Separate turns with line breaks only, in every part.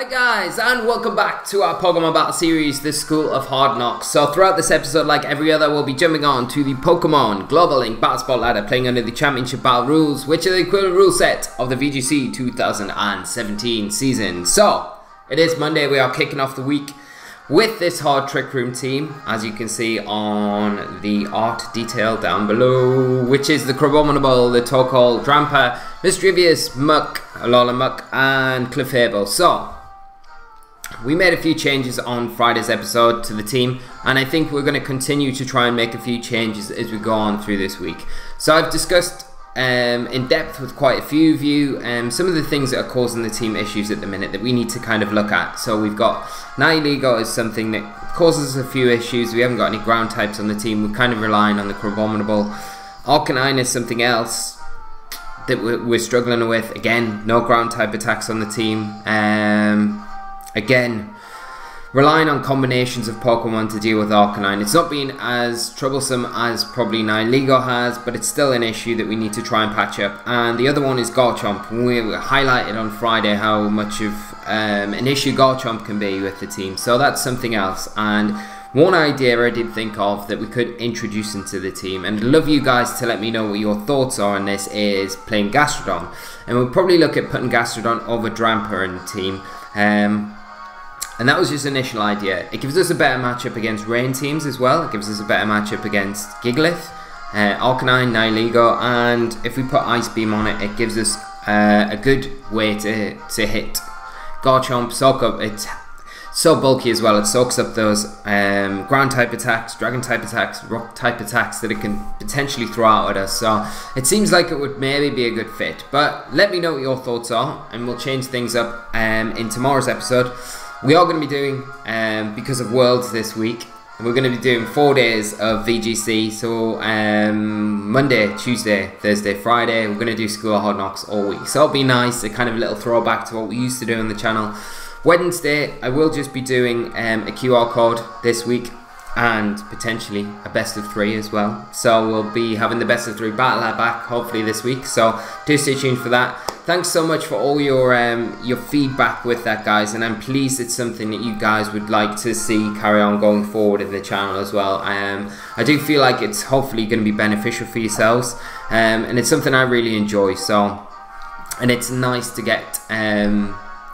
Hi guys, and welcome back to our Pokemon Battle Series, the School of Hard Knocks. So throughout this episode, like every other, we'll be jumping on to the Pokemon Global Link Battle Spot ladder, playing under the Championship Battle rules, which are the equivalent rule set of the VGC 2017 season. So, it is Monday, we are kicking off the week with this hard Trick Room team, as you can see on the art detail down below, which is the Crabominable, the Torkoal, Drampa, Mischievous, Muck, Alola Muck, and Clefable. So, we made a few changes on Friday's episode to the team, and I think we're going to continue to try and make a few changes as we go on through this week. So I've discussed in depth with quite a few of you some of the things that are causing the team issues at the minute that we need to kind of look at. So we've got Nihilego is something that causes a few issues. We haven't got any ground types on the team. We're kind of relying on the Crabominable. Arcanine is something else that we're struggling with. Again, no ground type attacks on the team. Again, relying on combinations of Pokemon to deal with Arcanine. It's not been as troublesome as probably Nihilego has, but it's still an issue that we need to try and patch up. And the other one is Garchomp. We highlighted on Friday how much of an issue Garchomp can be with the team, so that's something else. And one idea I did think of that we could introduce into the team, and I'd love you guys to let me know what your thoughts are on this, is playing Gastrodon. And we'll probably look at putting Gastrodon over Drampa in the team. And that was just an initial idea. It gives us a better matchup against rain teams as well. It gives us a better matchup against Gigalith, Arcanine, Nihilego, and if we put Ice Beam on it, it gives us a good way to hit Garchomp, soak up. It's so bulky as well. It soaks up those ground type attacks, dragon type attacks, rock type attacks that it can potentially throw out at us. So it seems like it would maybe be a good fit. But let me know what your thoughts are, and we'll change things up in tomorrow's episode. We are going to be doing, because of Worlds this week, we're going to be doing 4 days of VGC. So Monday, Tuesday, Thursday, Friday, we're going to do School of Hard Knocks all week. So it'll be nice, a kind of a little throwback to what we used to do on the channel. Wednesday, I will just be doing a QR code this week, and potentially a best of 3 as well. So we'll be having the best of 3 battle back hopefully this week. So do stay tuned for that. Thanks so much for all your feedback with that, guys, and I'm pleased it's something that you guys would like to see carry on going forward in the channel as well. I do feel like it's hopefully going to be beneficial for yourselves, and it's something I really enjoy. So, and it's nice to get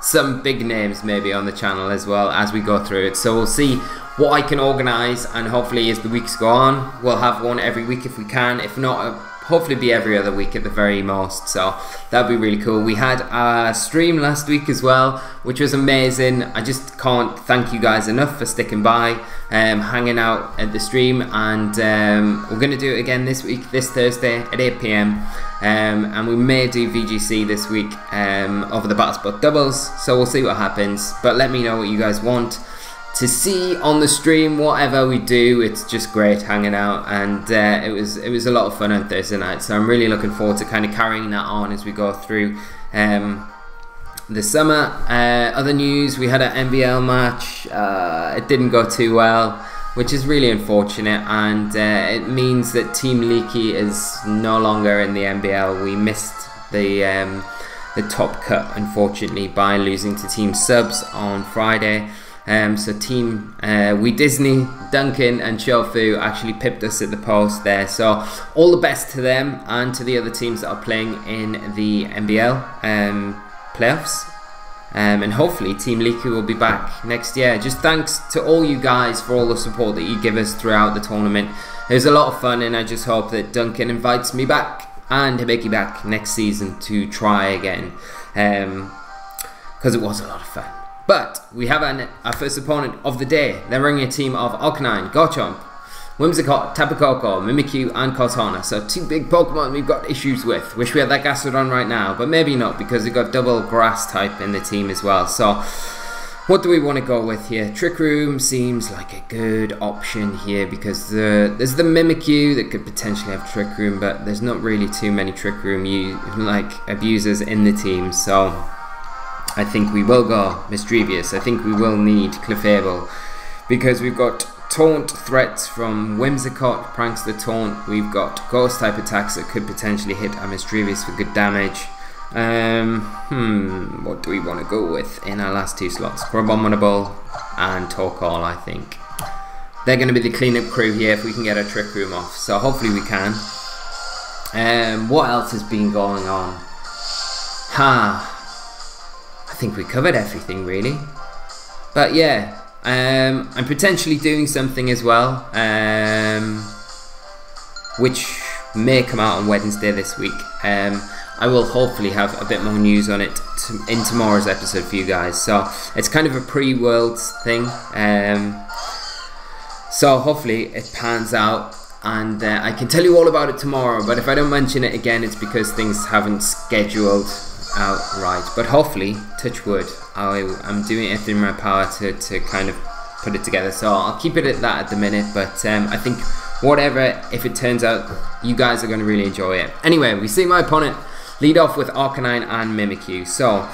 some big names maybe on the channel as well as we go through it. So we'll see what I can organise, and hopefully as the weeks go on, we'll have one every week if we can. If not, hopefully be every other week at the very most. So that'd be really cool. We had a stream last week as well, which was amazing. I just can't thank you guys enough for sticking by, hanging out at the stream, and we're going to do it again this week, this Thursday at 8 PM. And we may do VGC this week over the Battle Spot doubles, so we'll see what happens. But let me know what you guys want to see on the stream. Whatever we do, it's just great hanging out, and it was a lot of fun on Thursday night. So I'm really looking forward to kind of carrying that on as we go through the summer. Other news: we had an NBL match. It didn't go too well, which is really unfortunate, and it means that Team Leaky is no longer in the NBL. We missed the top cut, unfortunately, by losing to Team Subs on Friday. So Team We Disney, Duncan and Shofu actually pipped us at the post there. So all the best to them and to the other teams that are playing in the NBL playoffs. And hopefully Team Leaky will be back next year. Just thanks to all you guys for all the support that you give us throughout the tournament. It was a lot of fun, and I just hope that Duncan invites me back and Hibiki back next season to try again, because it was a lot of fun. But we have our first opponent of the day. They're running a team of Arcanine, Garchomp, Whimsicott, Tapu Koko, Mimikyu, and Cortana. So 2 big Pokemon we've got issues with. Wish we had that Gastrodon right now, but maybe not, because we've got double grass type in the team as well. So what do we want to go with here? Trick Room seems like a good option here, because there's the Mimikyu that could potentially have Trick Room, but there's not really too many Trick Room abusers in the team. So I think we will go Mischievous. I think we will need Clefable, because we've got taunt threats from Whimsicott, Prankster Taunt. We've got ghost type attacks that could potentially hit a Mischievous for good damage. What do we want to go with in our last 2 slots? Abominable and Torkoal, I think. They're going to be the cleanup crew here if we can get our Trick Room off. So hopefully we can. What else has been going on? I think we covered everything really. But yeah, I'm potentially doing something as well, which may come out on Wednesday this week. I will hopefully have a bit more news on it in tomorrow's episode for you guys. So it's kind of a pre-Worlds thing. So hopefully it pans out and I can tell you all about it tomorrow. But if I don't mention it again, it's because things haven't scheduled out right. But hopefully, touch wood, I'm doing everything in my power to kind of put it together. So I'll keep it at that at the minute. But I think whatever, if it turns out, you guys are going to really enjoy it. Anyway, we see my opponent lead off with Arcanine and Mimikyu. So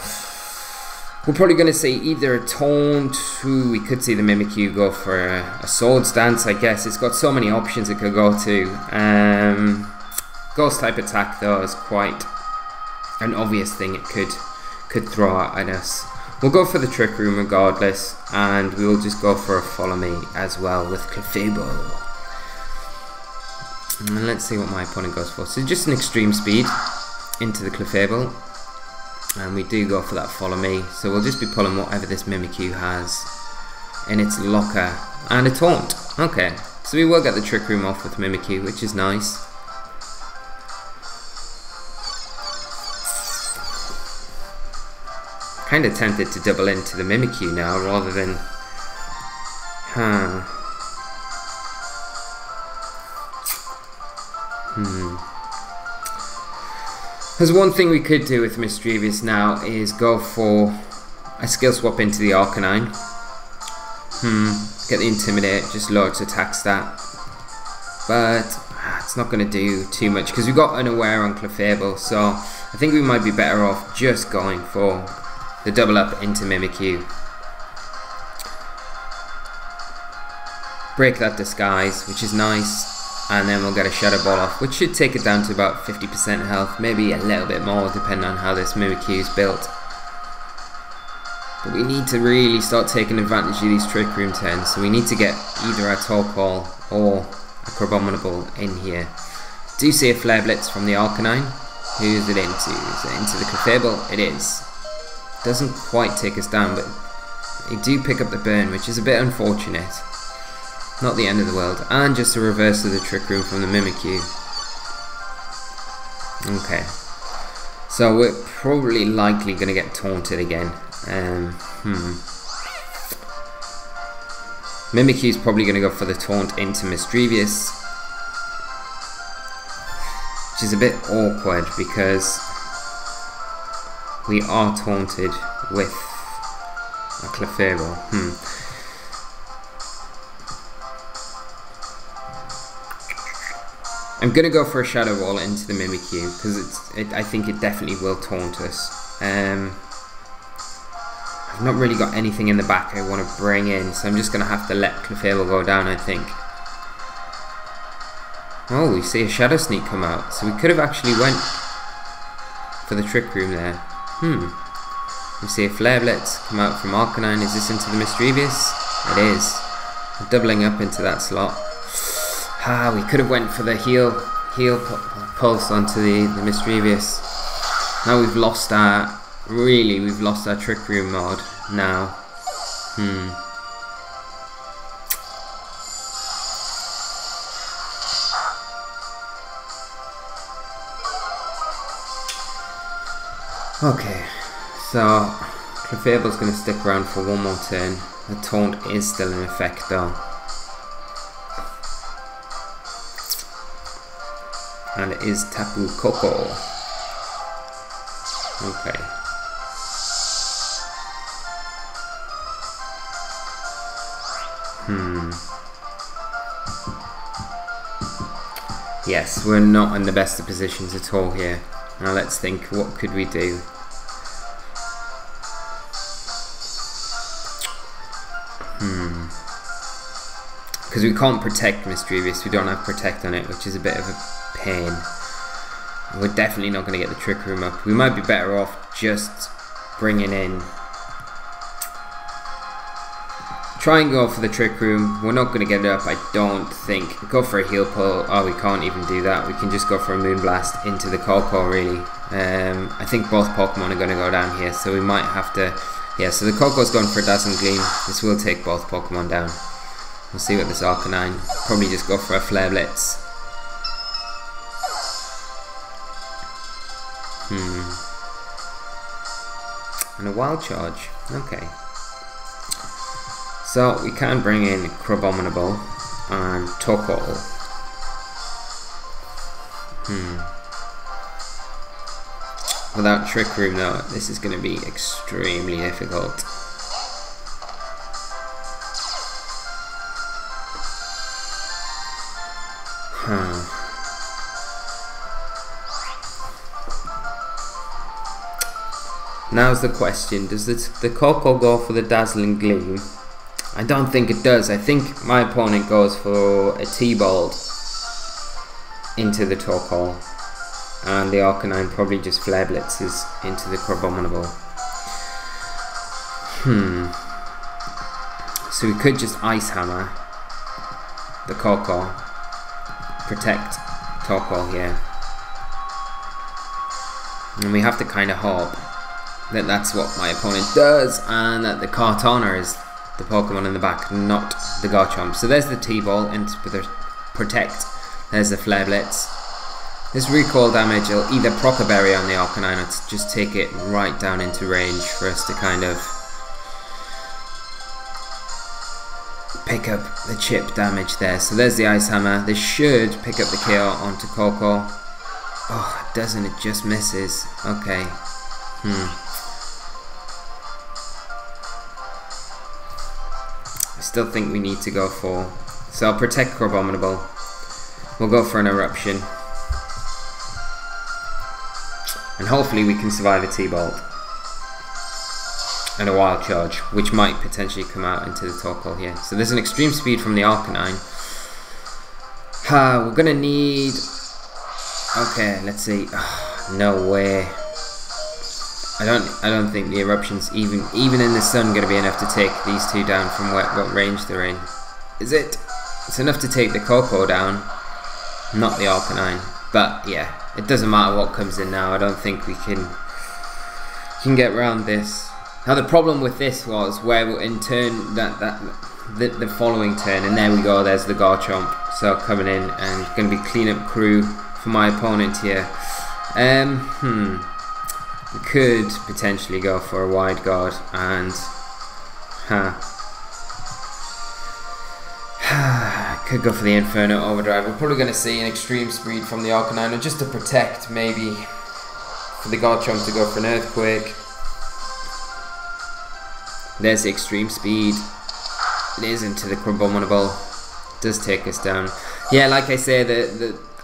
we're probably going to see either a Taunt. We could see the Mimikyu go for a Swords Dance, I guess. It's got so many options it could go to. Ghost type attack though is quite an obvious thing it could throw at us. We'll go for the Trick Room regardless, and we'll just go for a Follow Me as well with Clefable. And let's see what my opponent goes for. So just an extreme speed into the Clefable. And we do go for that Follow Me, so we'll just be pulling whatever this Mimikyu has in its locker. And a Taunt. Okay, so we will get the Trick Room off with Mimikyu, which is nice. Kind of tempted to double into the Mimikyu now, rather than... There's one thing we could do with Mischievous now is go for a skill swap into the Arcanine. Get the Intimidate, just lower its attack stat. But it's not going to do too much because we've got Unaware on Clefable, so I think we might be better off just going for the double up into Mimikyu. Break that Disguise, which is nice. And then we'll get a Shadow Ball off, which should take it down to about 50% health, maybe a little bit more depending on how this Mimikyu is built. But we need to really start taking advantage of these Trick Room turns, so we need to get either a Torkoal or a Crabominable in here. Do see a Flare Blitz from the Arcanine. Who's it into? Is it into the Clefable? It is. Doesn't quite take us down, but they do pick up the burn, which is a bit unfortunate. Not the end of the world. And just a reverse of the Trick Room from the Mimikyu. Okay. So we're probably likely going to get taunted again. Mimikyu's probably going to go for the taunt into Mischievous, which is a bit awkward because we are taunted with a Clefable. I'm gonna go for a Shadow Wall into the Mimikyu because I think it definitely will taunt us. I've not really got anything in the back I want to bring in, so I'm just gonna have to let Clefable go down, I think. Oh, we see a Shadow Sneak come out, so we could have actually went for the Trick Room there. We see a Flare Blitz come out from Arcanine. Is this into the Mischievous? It is. Doubling up into that slot. We could have went for the heal pulse onto the Mischievous. Now we've lost our Trick Room mode now. Okay, so Clefable's going to stick around for one more turn. The taunt is still in effect though. And it is Tapu Koko. Okay. Yes, we're not in the best of positions at all here. Now let's think, what could we do? Because we can't protect Mischievous, we don't have Protect on it, which is a bit of a pain. We're definitely not going to get the Trick Room up. We might be better off just bringing in... Try and go for the Trick Room. We're not going to get it up, I don't think. Go for a heal pull. Oh, we can't even do that. We can just go for a Moonblast into the Koko, really. I think both Pokemon are going to go down here, so we might have to... Yeah, so the Koko's going for a Dazzling Gleam. This will take both Pokemon down. We'll see what this Arcanine... Probably just go for a Flare Blitz. And a Wild Charge. Okay. So we can bring in Crabominable and Torkoal. Without Trick Room though, this is going to be extremely difficult. Now's the question, does the Koko go for the Dazzling Gleam? I don't think it does. I think my opponent goes for a T-Bolt into the Torkoal, and the Arcanine probably just Flare Blitzes into the Crabominable. So we could just Ice Hammer the Koko, protect Torkoal here, and we have to kind of hope that that's what my opponent does, and that the Kartana is the Pokemon in the back, not the Garchomp. So there's the T-Ball into the protect. There's the Flare Blitz. This recoil damage will either proc a Berry on the Arcanine or just take it right down into range for us to kind of pick up the chip damage there. So there's the Ice Hammer. This should pick up the KO onto Koko. Oh, it doesn't, it just misses. Okay. I still think we need to go for... So I'll protect Crabominable. We'll go for an Eruption. And hopefully we can survive a T-Bolt. And a Wild Charge, which might potentially come out into the Torkoal here. So there's an Extreme Speed from the Arcanine. We're gonna need... Okay, let's see. No way. I don't think the Eruption's even in the sun going to be enough to take these two down from what range they're in. Is it? It's enough to take the Koko down, not the Arcanine. But yeah, it doesn't matter what comes in now. I don't think we can get around this. Now the problem with this was where in turn the following turn, and there we go. There's the Garchomp. So coming in and going to be cleanup crew for my opponent here. We could potentially go for a Wide Guard and could go for the Inferno Overdrive. We're probably going to see an Extreme Speed from the Arcanine, or just to protect, maybe for the Garchomp to go for an Earthquake. There's the Extreme Speed. It is into the Crabominable. Does take us down. Yeah, like I say,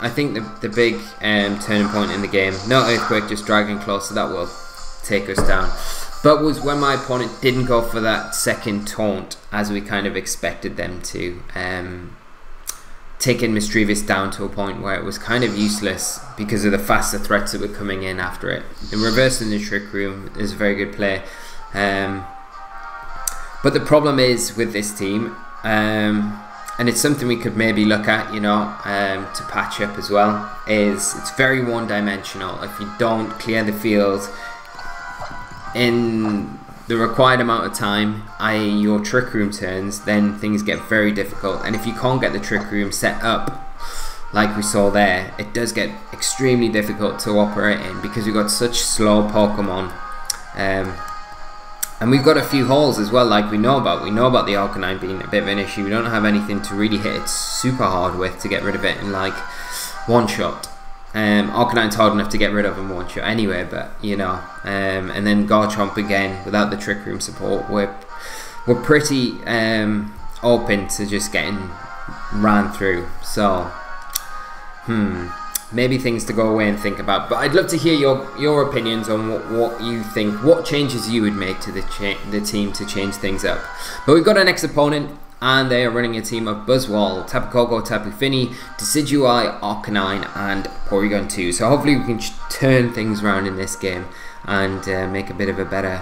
I think the big turning point in the game, no Earthquake, just Dragon Claw, so that will take us down. But was when my opponent didn't go for that second taunt, as we kind of expected them to, taking Misdreavus down to a point where it was kind of useless because of the faster threats that were coming in after it. And reversing the Trick Room is a very good play. But the problem is with this team, and it's something we could maybe look at, you know, to patch up as well, is it's very one-dimensional. If you don't clear the field in the required amount of time, i.e. your Trick Room turns, then things get very difficult. And if you can't get the Trick Room set up like we saw there, it does get extremely difficult to operate in because we've got such slow Pokemon. And we've got a few holes as well, like we know about. We know about the Arcanine being a bit of an issue. We don't have anything to really hit it super hard with to get rid of it in like one shot. Arcanine's hard enough to get rid of in one shot anyway, but you know. And then Garchomp again, without the Trick Room support, we're pretty open to just getting ran through. So, maybe things to go away and think about. But I'd love to hear your opinions on what you think, what changes you would make to the team to change things up. But we've got our next opponent. and they are running a team of Buzzwole, Tapu Koko, Tapu Fini, Decidueye, Arcanine, and Porygon 2. So hopefully we can turn things around in this game and make a bit of a better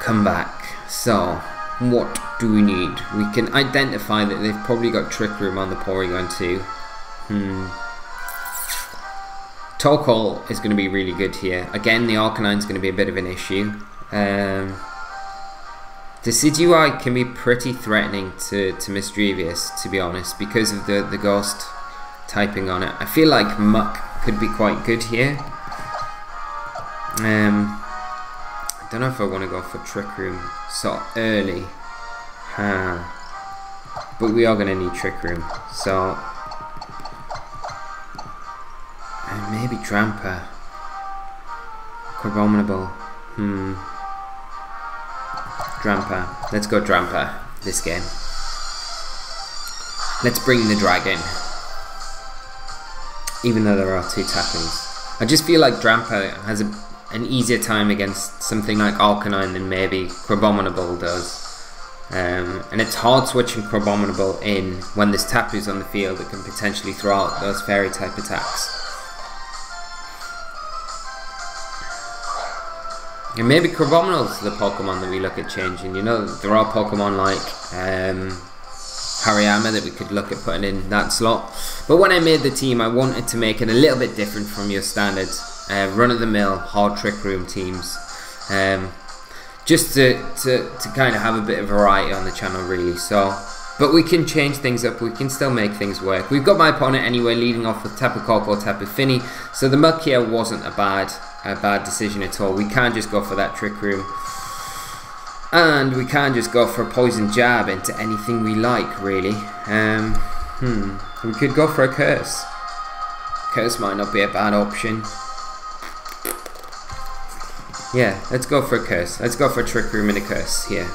comeback. So what do we need? We can identify that they've probably got Trick Room on the Porygon 2. Torkoal is going to be really good here. Again, the Arcanine is going to be a bit of an issue. Decidueye can be pretty threatening to Mischievous, to be honest, because of the ghost typing on it. I feel like Muck could be quite good here. I don't know if I want to go for Trick Room so early. But we are going to need Trick Room. So maybe Drampa. Abominable. Drampa. Let's go Drampa this game. Let's bring the dragon. Even though there are 2 tappings. I just feel like Drampa has an easier time against something like Arcanine than maybe Crabominable does. And it's hard switching Crabominable in when there's Tapus on the field that can potentially throw out those fairy type attacks. And maybe Crabominable's the Pokemon that we look at changing. You know, there are Pokemon like Hariyama that we could look at putting in that slot. But when I made the team, I wanted to make it a little bit different from your standard run-of-the-mill hard Trick Room teams. Just to kind of have a bit of variety on the channel, really. So, but we can change things up. We can still make things work. We've got my opponent anyway, leading off with Tapu Koko, Tapu Fini. So the Muck here wasn't a bad decision at all. We can just go for that Trick Room, and we can just go for a Poison Jab into anything we like, really. We could go for a Curse. Curse might not be a bad option. Yeah, let's go for a Curse. Let's go for a Trick Room and a Curse here.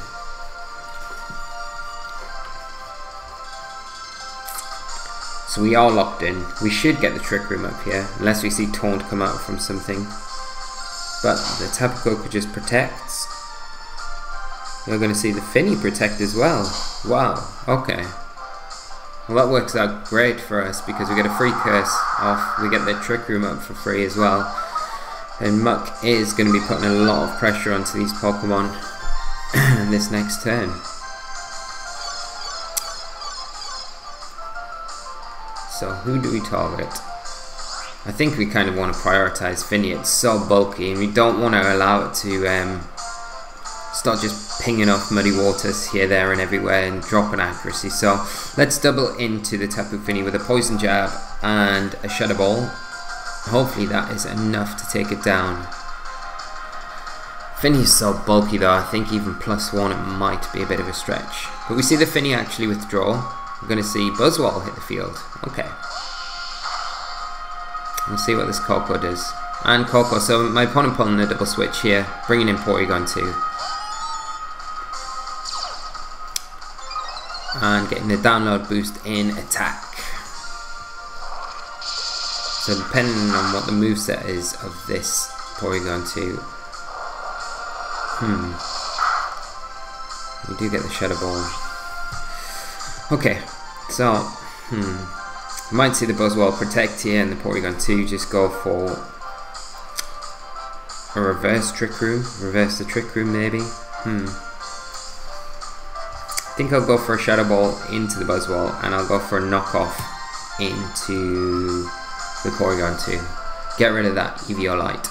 So we are locked in. We should get the Trick Room up here, unless we see Taunt come out from something. But the Tapu Koko just protects. You're going to see the Fini protect as well. Wow, okay. Well, that works out great for us because we get a free Curse off. We get the Trick Room up for free as well. And Muck is going to be putting a lot of pressure onto these Pokemon this next turn. So who do we target? I think we kind of want to prioritize Fini. It's so bulky and we don't want to allow it to start just pinging off muddy waters here, there and everywhere and dropping accuracy. So let's double into the Tapu Fini with a Poison Jab and a Shadow Ball. Hopefully that is enough to take it down. Fini is so bulky though, I think even +1 it might be a bit of a stretch. But we see the Fini actually withdraw. We're going to see Buzzwole hit the field. Okay. We'll see what this Koko does. And Koko, so my opponent pulling a double switch here, bringing in Porygon 2. And getting the download boost in attack. So depending on what the moveset is of this Porygon 2. We do get the Shadow Ball. Okay, so you might see the Buzzwole protect here and the Porygon 2 just go for a reverse Trick Room. Reverse the Trick Room maybe. I think I'll go for a Shadow Ball into the Buzzwole and I'll go for a knockoff into the Porygon 2. Get rid of that Eviolite.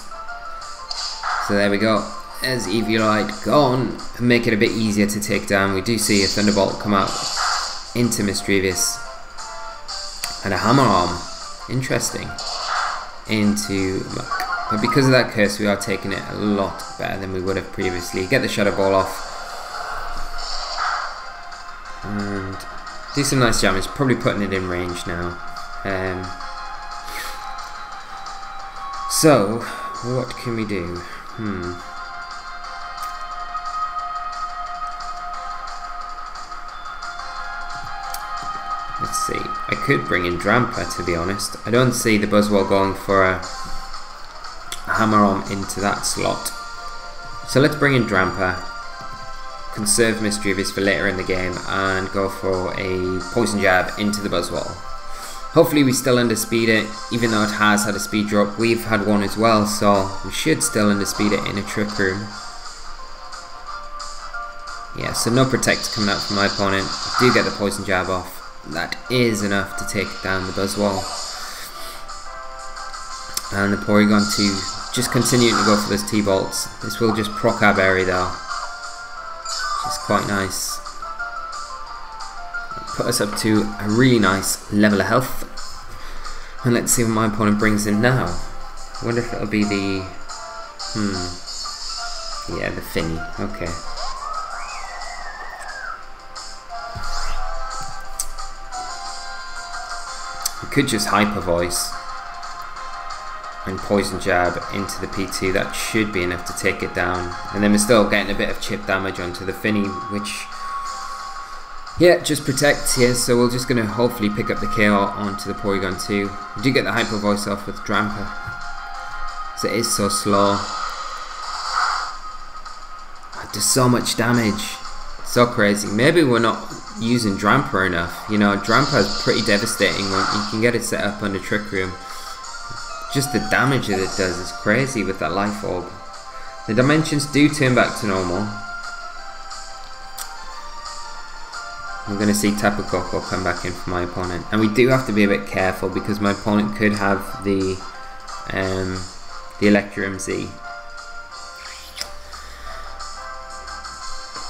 So there we go. There's Eviolite gone and make it a bit easier to take down. We do see a Thunderbolt come out into Mischievous and a Hammer Arm. Interesting. Into Muck. But because of that Curse we are taking it a lot better than we would have previously. Get the Shadow Ball off. And do some nice damage. Probably putting it in range now. So, what can we do? Let's see. I could bring in Drampa, to be honest. I don't see the Buzzwole going for a Hammer Arm into that slot. So let's bring in Drampa. conserve Mischievous for later in the game and go for a poison jab into the Buzzwole. Hopefully we still underspeed it, even though it has had a speed drop. We've had one as well, so we should still underspeed it in a Trick Room. Yeah, so no protect coming out from my opponent. Do get the poison jab off. That is enough to take down the Buzzwole. And the Porygon 2 just continuing to go for those T-Bolts. This will just proc our berry though, which is quite nice. Put us up to a really nice level of health. And let's see what my opponent brings in now. I wonder if it'll be the... yeah, the Finny. Okay. We could just Hyper Voice and Poison Jab into the P2. That should be enough to take it down. And then we're still getting a bit of chip damage onto the Finny, which... yeah, just protect here, so we're just going to hopefully pick up the KO onto the Porygon 2. We do get the Hyper Voice off with Drampa, so it is so slow. It does so much damage, so crazy. Maybe we're not using Drampa enough. You know, Drampa is pretty devastating when you can get it set up under Trick Room. Just the damage that it does is crazy with that Life Orb. The dimensions do turn back to normal. We're going to see Tapu Koko come back in for my opponent, and we do have to be a bit careful because my opponent could have the Electrum Z,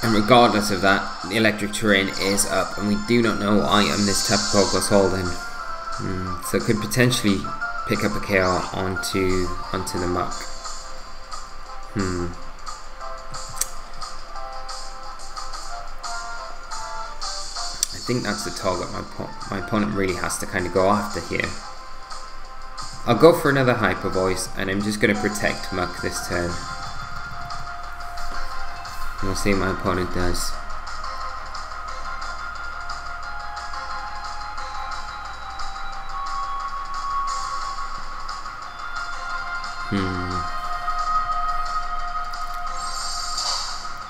and regardless of that, the electric terrain is up, and we do not know what item this Tapu Koko is holding, so it could potentially pick up a KO onto the Muck. I think that's the target my opponent really has to kind of go after here. I'll go for another Hyper Voice, and I'm just going to protect Muck this turn. And we'll see what my opponent does.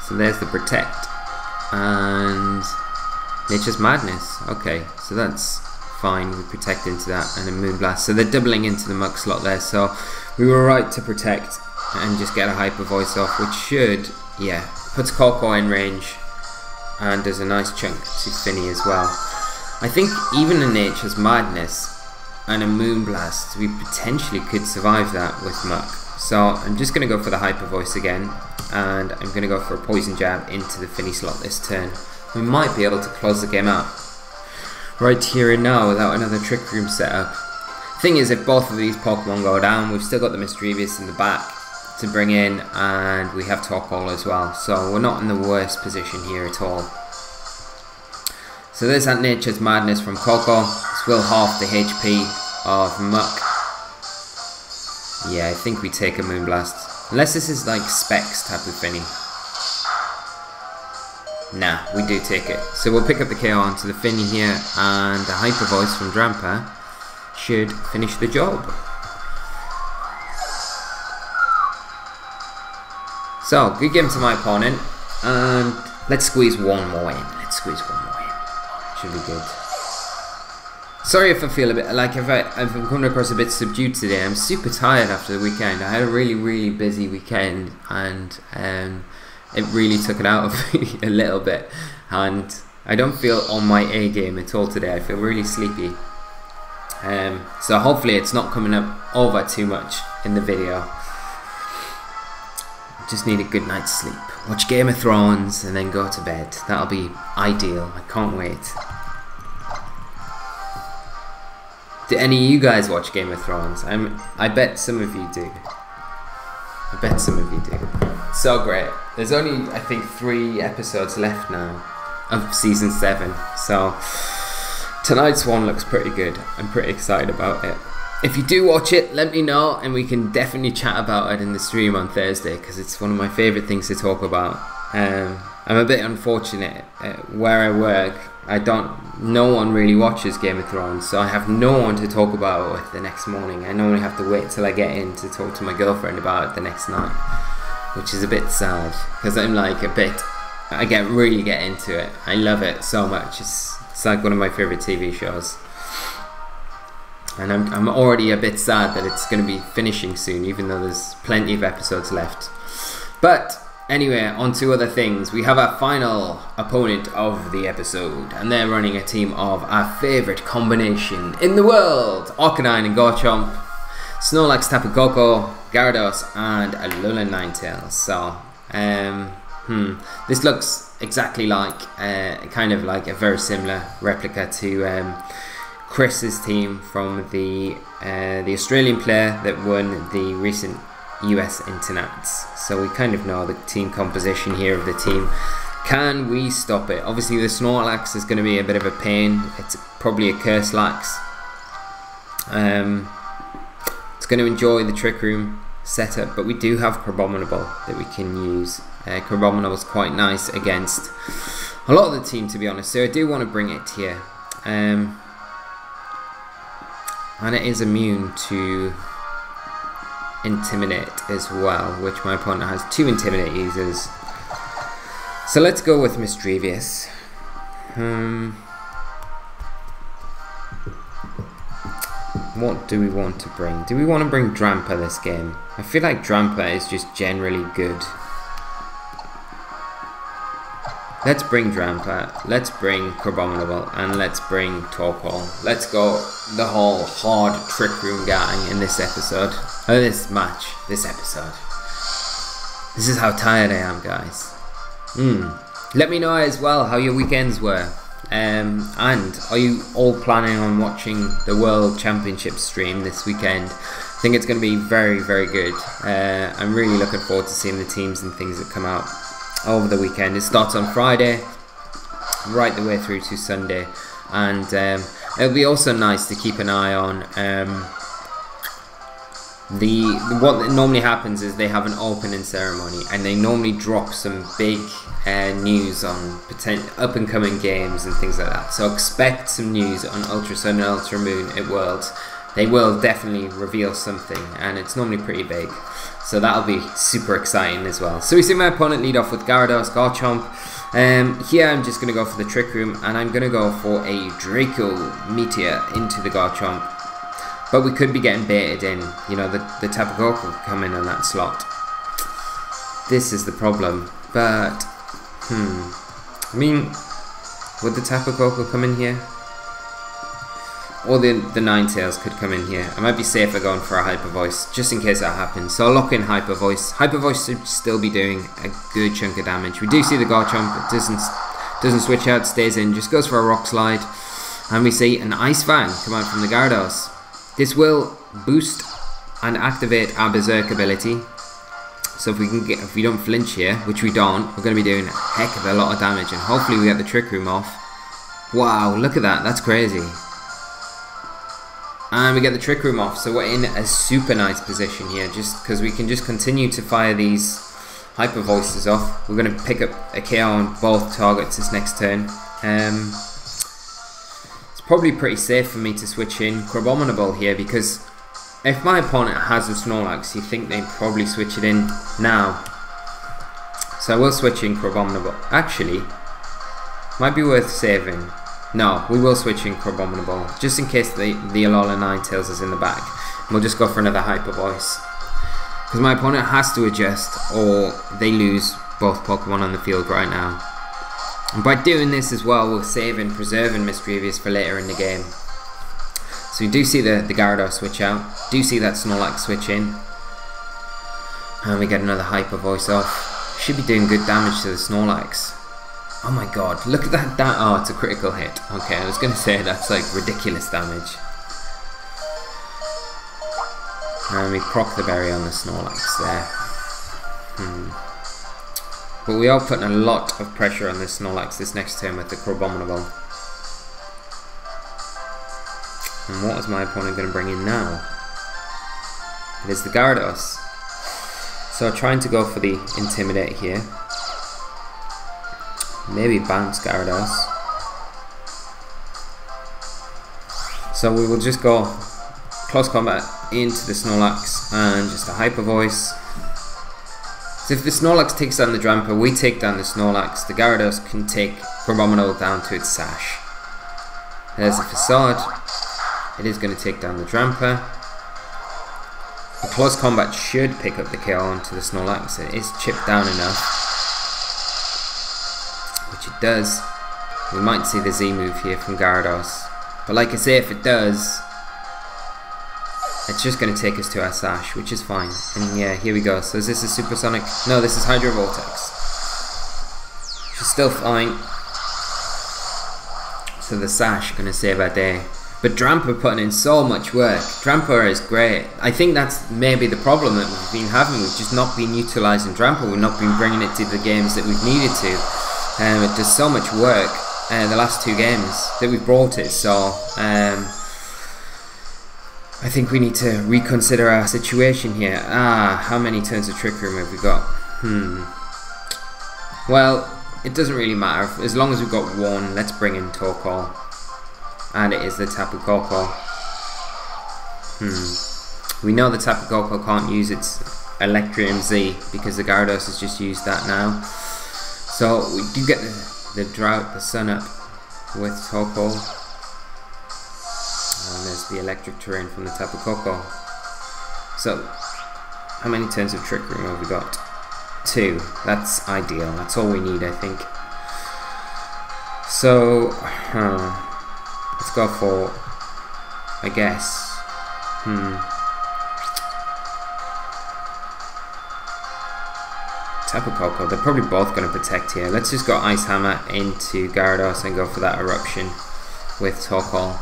So there's the protect, and Nature's Madness. Okay, so that's fine. We protect into that, and a Moonblast. So they're doubling into the Muck slot there. So we were right to protect and just get a Hyper Voice off, which should, yeah, puts Koko in range and does a nice chunk to Finny as well. I think even a Nature's Madness and a Moonblast, we potentially could survive that with Muck. So I'm just going to go for the Hyper Voice again, and I'm going to go for a Poison Jab into the Finny slot this turn. We might be able to close the game out right here and now without another Trick Room setup. Thing is, if both of these Pokemon go down, we've still got the Mischievous in the back to bring in, and we have Torkoal as well, so we're not in the worst position here at all. So there's that Nature's Madness from Koko. This will half the HP of Muck. Yeah, I think we take a Moonblast. Unless this is like Specs Tapu Fini. Nah, we do take it. So we'll pick up the KO onto the Finny here, and the Hyper Voice from Drampa should finish the job. So, good game to my opponent, and let's squeeze one more in. Let's squeeze one more in. Should be good. Sorry if I feel a bit like if I'm coming across a bit subdued today. I'm super tired after the weekend. I had a really busy weekend, and it really took it out of me a little bit, and I don't feel on my A game at all today. I feel really sleepy, so hopefully it's not coming up over too much in the video. Just need a good night's sleep, watch Game of Thrones, and then go to bed. That'll be ideal. I can't wait. Do any of you guys watch Game of Thrones? I bet some of you do. I bet some of you do. So great. There's only, I think, 3 episodes left now of season 7. So tonight's one looks pretty good. I'm pretty excited about it. If you do watch it, let me know, and we can definitely chat about it in the stream on Thursday, because it's one of my favourite things to talk about. I'm a bit unfortunate where I work. No one really watches Game of Thrones, so I have no one to talk about it with the next morning. I normally have to wait till I get in to talk to my girlfriend about it the next night, which is a bit sad, because I'm like I really get into it. I love it so much. It's like one of my favorite TV shows. And I'm already a bit sad that it's going to be finishing soon, even though there's plenty of episodes left. But anyway, on to other things. We have our final opponent of the episode, and they're running a team of our favourite combination in the world: Arcanine and Garchomp, Snorlax, Tapu Koko, Gyarados, and Alolan Ninetales. So, this looks exactly like, kind of like a very similar replica to Chris's team from the Australian player that won the recent US Internats. So we kind of know the team composition here of the team. Can we stop it? Obviously the Snorlax is going to be a bit of a pain. It's probably a Curselax. It's going to enjoy the Trick Room setup, but we do have Crabominable that we can use. Crabominable is quite nice against a lot of the team, to be honest, so I do want to bring it here. And it is immune to Intimidate as well, which my opponent has 2 Intimidate users. So let's go with Mischievous. What do we want to bring? Do we want to bring Drampa this game? I feel like Drampa is just generally good. Let's bring Drampa, let's bring Crabominable, and let's bring Torkoal. Let's go the whole hard Trick Room gang in this episode. Oh, this match, this episode. This is how tired I am, guys. Let me know as well how your weekends were. And are you all planning on watching the World Championship stream this weekend? I think it's going to be very, very good. I'm really looking forward to seeing the teams and things that come out over the weekend. It starts on Friday, right the way through to Sunday, and it'll be also nice to keep an eye on what normally happens is they have an opening ceremony, and they normally drop some big news on up and coming games and things like that. So expect some news on Ultra Sun and Ultra Moon at Worlds. They will definitely reveal something, and it's normally pretty big. So that'll be super exciting as well. So we see my opponent lead off with Gyarados, Garchomp. Here I'm just going to go for the Trick Room, and I'm going to go for a Draco Meteor into the Garchomp. But we could be getting baited in. You know, the Tapu Koko could come in on that slot. This is the problem. But, I mean, would the Tapu Koko come in here? Or the Ninetales could come in here. I might be safer going for a Hyper Voice, just in case that happens. So I'll lock in Hyper Voice. Hyper Voice should still be doing a good chunk of damage. We do see the Garchomp. It doesn't switch out, stays in, just goes for a Rock Slide. And we see an Ice Fang come out from the Gyarados. This will boost and activate our Berserk ability. So if we don't flinch here, which we don't, we're going to be doing a heck of a lot of damage. And hopefully we get the Trick Room off. Wow, look at that. That's crazy. And we get the Trick Room off, so we're in a super nice position here, just because we can just continue to fire these Hyper Voices off. We're going to pick up a KO on both targets this next turn. It's probably pretty safe for me to switch in Crabominable here, because if my opponent has a Snorlax, you think they'd probably switch it in now. So I will switch in Crabominable. Actually, might be worth saving. No, we will switch in Crabominable, just in case the Alolan Ninetales is in the back. We'll just go for another Hyper Voice, because my opponent has to adjust, or they lose both Pokemon on the field right now. And by doing this as well, we're saving, preserving Mischievous for later in the game. So you do see the Gyarados switch out, do see that Snorlax switch in, and we get another Hyper Voice off. Should be doing good damage to the Snorlax. Oh my god, look at that, oh, it's a critical hit. Okay, I was going to say that's like ridiculous damage. And we proc the berry on the Snorlax there. But we are putting a lot of pressure on this Snorlax this next turn with the Crabominable. And what is my opponent going to bring in now? It is the Gyarados. So trying to go for the Intimidate here. Maybe bounce Gyarados. So we will just go close combat into the Snorlax and just a Hyper Voice. So if the Snorlax takes down the Drampa, we take down the Snorlax, the Gyarados can take Abominable down to its sash. There's a Facade. It is going to take down the Drampa. The close combat should pick up the kill onto the Snorlax. It is chipped down enough, which it does. We might see the Z move here from Gyarados, but like I say, if it does, it's just going to take us to our sash, which is fine. And yeah, here we go. So is this a Supersonic? No, this is Hydro Vortex. Which is still fine. So the sash going to save our day. But Drampa putting in so much work. Drampa is great. I think that's maybe the problem that we've been having. We've just not been utilising Drampa. We've not been bringing it to the games that we've needed to. It does so much work the last 2 games that we've brought it. So I think we need to reconsider our situation here. How many turns of Trick Room have we got? Well, it doesn't really matter. As long as we've got 1, let's bring in Torkoal. And it is the Tapu Koko. We know the Tapu Koko can't use its Electrium Z because the Gyarados has just used that now. So we do get the Drought, the Sun Up with Torkoal. And there's the Electric Terrain from the Tapu Koko. So, how many turns of Trick Room have we got? 2. That's ideal. That's all we need, I think. So, let's go for, I guess, Tapu Koko. They're probably both going to protect here. Let's just go Ice Hammer into Gyarados and go for that Eruption with Torkoal.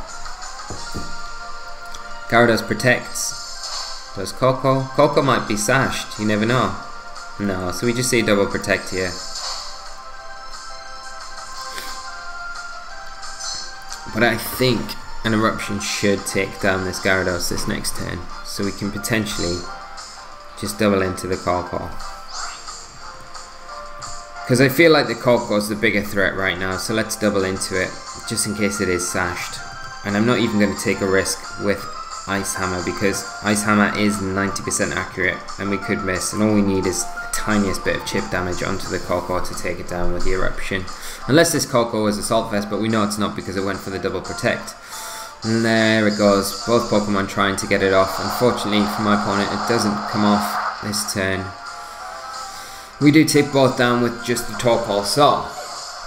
Gyarados protects. Does Koko? Koko might be sashed, you never know. No, so we just see a double protect here. But I think an Eruption should take down this Gyarados this next turn. So we can potentially just double into the Koko. Because I feel like the Koko is the bigger threat right now, so let's double into it, just in case it is sashed. And I'm not even going to take a risk with Ice Hammer, because Ice Hammer is 90% accurate, and we could miss, and all we need is the tiniest bit of chip damage onto the Koko to take it down with the Eruption. Unless this Koko is Assault Vest, but we know it's not because it went for the double protect. And there it goes, both Pokemon trying to get it off. Unfortunately for my opponent, it doesn't come off this turn. We do take both down with just the Torkoal, so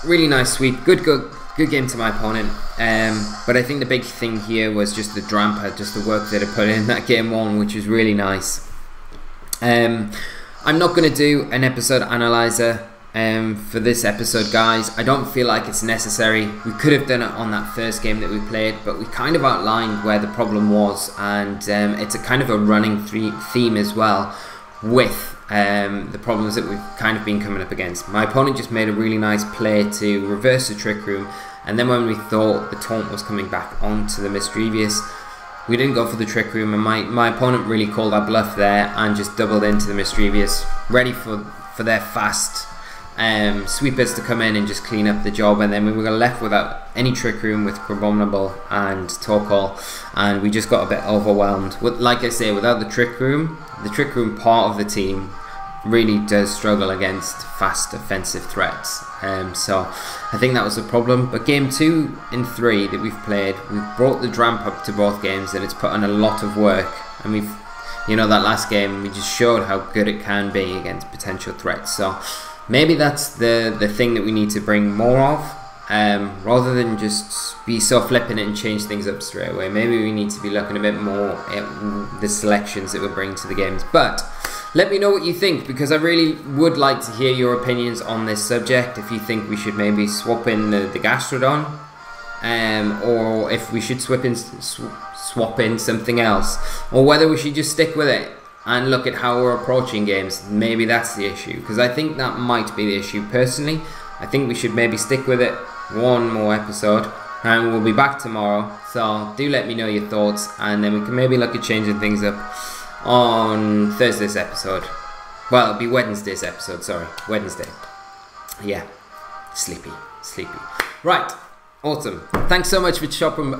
really nice sweep, good game to my opponent. But I think the big thing here was just the Drampa, just the work that it put in that game 1, which was really nice. I'm not going to do an episode analyzer for this episode, guys. I don't feel like it's necessary. We could have done it on that first game that we played, but we kind of outlined where the problem was, and it's a kind of a running theme as well with the problems that we've kind of been coming up against. My opponent just made a really nice play to reverse the Trick Room, and then when we thought the taunt was coming back onto the Mischievous, we didn't go for the Trick Room, and my opponent really called our bluff there and just doubled into the Mischievous, ready for their fast sweepers to come in and just clean up the job. And then we were left without any Trick Room with Abominable and Torkoal, and we just got a bit overwhelmed. Like I say, without the Trick Room part of the team really does struggle against fast offensive threats. So I think that was the problem. But game 2 and 3 that we've played, we've brought the Drampa up to both games, and it's put in a lot of work. And we've, you know, that last game we just showed how good it can be against potential threats. So maybe that's the thing that we need to bring more of, rather than just be so flippant and change things up straight away. Maybe we need to be looking a bit more at the selections that we bring to the games. But let me know what you think, because I really would like to hear your opinions on this subject. If you think we should maybe swap in the Gastrodon, or if we should swap in something else, or whether we should just stick with it and look at how we're approaching games. Maybe that's the issue, because I think that might be the issue. Personally, I think we should maybe stick with it one more episode, and we'll be back tomorrow. So do let me know your thoughts, and then we can maybe look at changing things up on Thursday's episode. Well, it'll be Wednesday's episode, sorry, Wednesday. Yeah, sleepy. Right, awesome. Thanks so much for dropping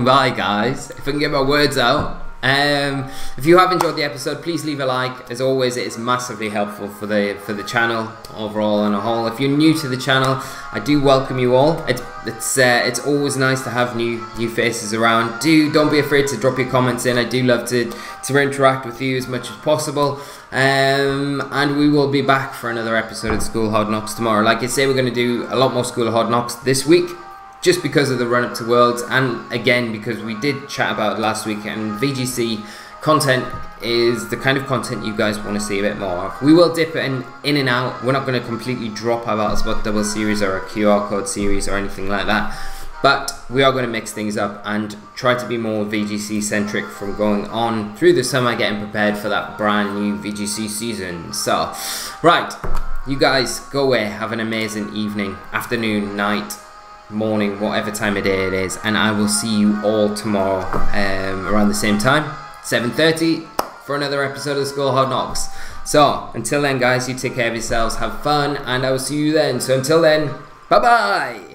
by, guys. If I can get my words out. If you have enjoyed the episode, please leave a like. As always, it is massively helpful for the channel overall on a whole. If you're new to the channel, I do welcome you all. It's always nice to have new faces around. Don't be afraid to drop your comments in. I do love to interact with you as much as possible. And we will be back for another episode of School Hard Knocks tomorrow. Like I say, we're going to do a lot more School Hard Knocks this week, just because of the run up to Worlds, and again because we did chat about it last week, and VGC content is the kind of content you guys want to see a bit more of. We will dip in and out. We're not going to completely drop our Battlespot double series or a QR code series or anything like that, but we are going to mix things up and try to be more VGC centric from going on through the summer, getting prepared for that brand new VGC season. So, right, you guys go away, have an amazing evening, afternoon, night, morning, whatever time of day it is, and I will see you all tomorrow around the same time, 7:30, for another episode of School Hard Knocks. So until then, guys, you take care of yourselves, have fun, and I will see you then. So until then, bye bye.